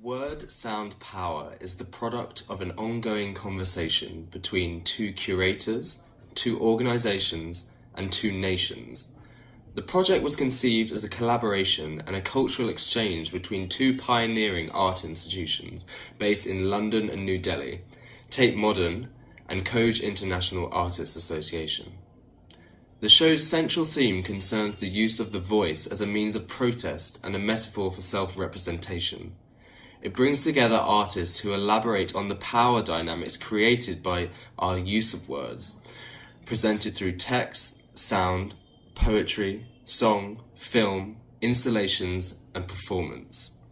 Word Sound Power is the product of an ongoing conversation between two curators, two organizations, and two nations. The project was conceived as a collaboration and a cultural exchange between two pioneering art institutions based in London and New Delhi, Tate Modern and Khoj International Artists Association. The show's central theme concerns the use of the voice as a means of protest and a metaphor for self-representation. It brings together artists who elaborate on the power dynamics created by our use of words, presented through text, sound, poetry, song, film, installations, and performance.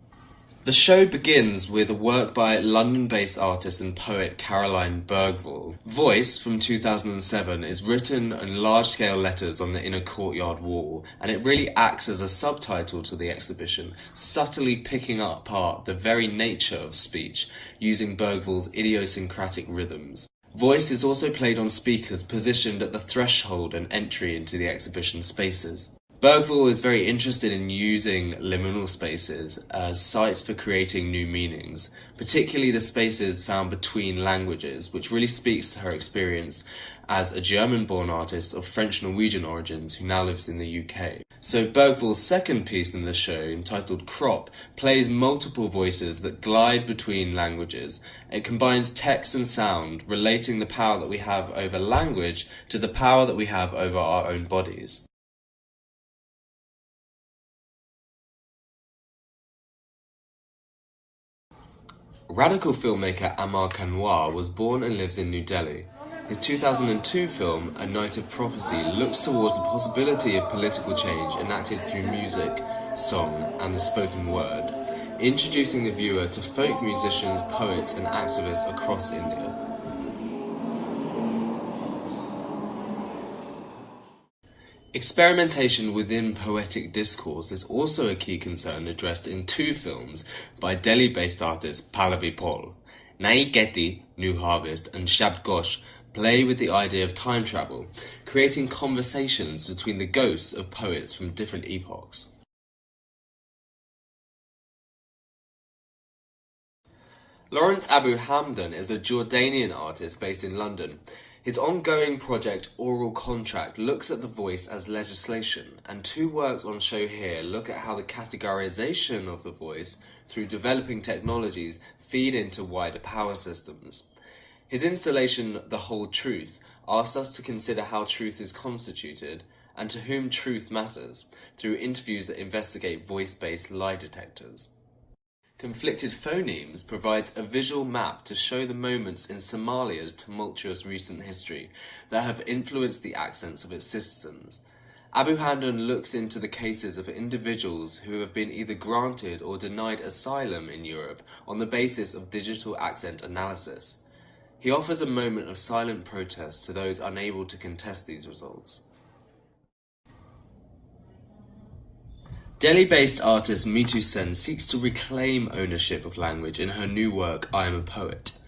The show begins with a work by London-based artist and poet Caroline Bergvall. Voice, from 2007, is written in large-scale letters on the inner courtyard wall, and it really acts as a subtitle to the exhibition, subtly picking apart the very nature of speech, using Bergvall's idiosyncratic rhythms. Voice is also played on speakers positioned at the threshold and entry into the exhibition spaces. Bergvall is very interested in using liminal spaces as sites for creating new meanings, particularly the spaces found between languages, which really speaks to her experience as a German-born artist of French-Norwegian origins who now lives in the UK. So Bergvall's second piece in the show, entitled Crop, plays multiple voices that glide between languages. It combines text and sound, relating the power that we have over language to the power that we have over our own bodies. Radical filmmaker Amar Kanwar was born and lives in New Delhi. His 2002 film, A Night of Prophecy, looks towards the possibility of political change enacted through music, song, and the spoken word, introducing the viewer to folk musicians, poets, and activists across India. Experimentation within poetic discourse is also a key concern addressed in two films by Delhi-based artist Pallavi Paul. Nai Geti, New Harvest, and Shabd Ghosh play with the idea of time travel, creating conversations between the ghosts of poets from different epochs. Lawrence Abu Hamdan is a Jordanian artist based in London. His ongoing project Oral Contract looks at the voice as legislation, and two works on show here look at how the categorization of the voice through developing technologies feed into wider power systems. His installation The Whole Truth asks us to consider how truth is constituted and to whom truth matters through interviews that investigate voice-based lie detectors. Conflicted Phonemes provides a visual map to show the moments in Somalia's tumultuous recent history that have influenced the accents of its citizens. Abu Hamdan looks into the cases of individuals who have been either granted or denied asylum in Europe on the basis of digital accent analysis. He offers a moment of silent protest to those unable to contest these results. Delhi-based artist Mithu Sen seeks to reclaim ownership of language in her new work, I Am a Poet.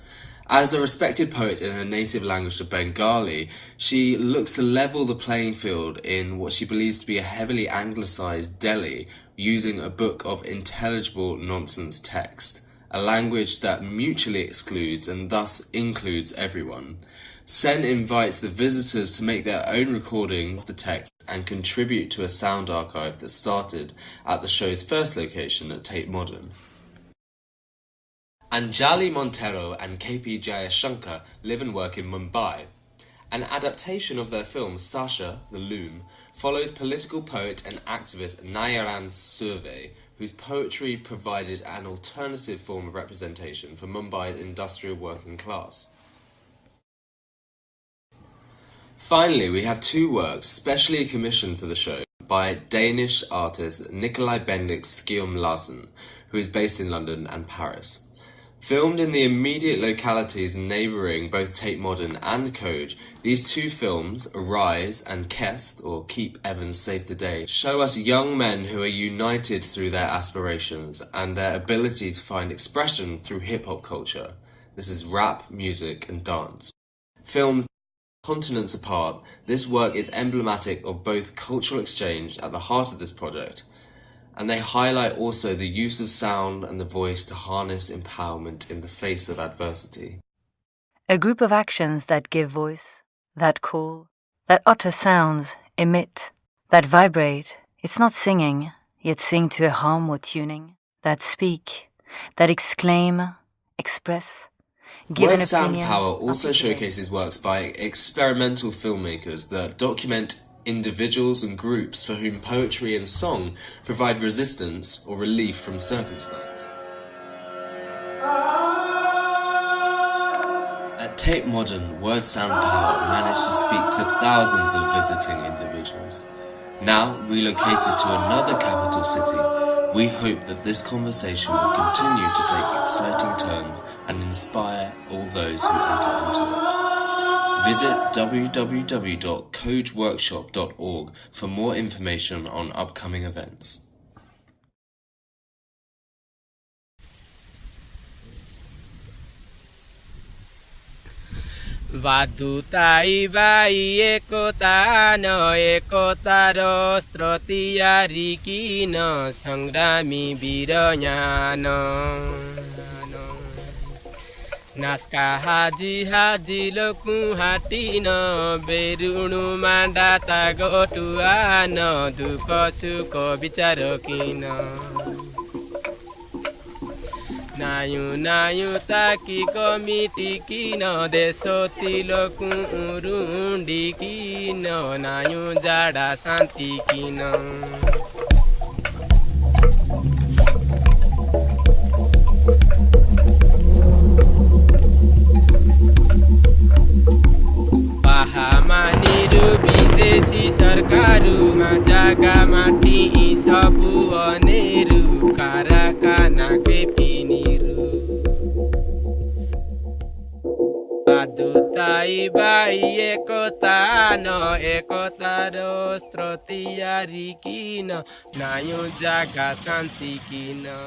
As a respected poet in her native language of Bengali, she looks to level the playing field in what she believes to be a heavily anglicised Delhi, using a book of intelligible nonsense text, a language that mutually excludes and thus includes everyone. Sen invites the visitors to make their own recordings of the text and contribute to a sound archive that started at the show's first location at Tate Modern. Anjali Monteiro and KP Jayasankar live and work in Mumbai. An adaptation of their film Sasha, the Loom, follows political poet and activist Nayaran Survey, whose poetry provided an alternative form of representation for Mumbai's industrial working class. Finally, we have two works specially commissioned for the show by Danish artist Nikolaj Bendix Skyum Larsen, who is based in London and Paris. Filmed in the immediate localities neighbouring both Tate Modern and Khoj, these two films, Arise and Kest, or Keep Evans Safe Today, show us young men who are united through their aspirations and their ability to find expression through hip-hop culture. This is rap, music and dance. Filmed continents apart, this work is emblematic of both cultural exchange at the heart of this project and they highlight also the use of sound and the voice to harness empowerment in the face of adversity. A group of actions that give voice, that call, that utter sounds, emit, that vibrate. It's not singing, yet sing to a hum or tuning, that speak, that exclaim, express, give Word an Sound opinion, Power also articulate. showcases works by experimental filmmakers that document individuals and groups for whom poetry and song provide resistance or relief from circumstance. At Tate Modern, Word Sound Power managed to speak to thousands of visiting individuals. Now relocated to another capital city, we hope that this conversation will continue to take exciting turns and inspire all those who enter into it. Visit www.khojworkshop.org for more information on upcoming events. Vadutai bai ekota no ekotaro strotiari kino sangrami bironyano Naska haji haji loku hatino berunu mandata gotuano duko suko bicharo kino Nayu nayu taki komiti kino desoti loku urundi kino nayu jada santi kino Pahamaniru bidesi sarkaruma jaga mati sabu aneru karakana kepiniru Adutai bai ekota no ekotaro strotiari kino nayu jaga santi kino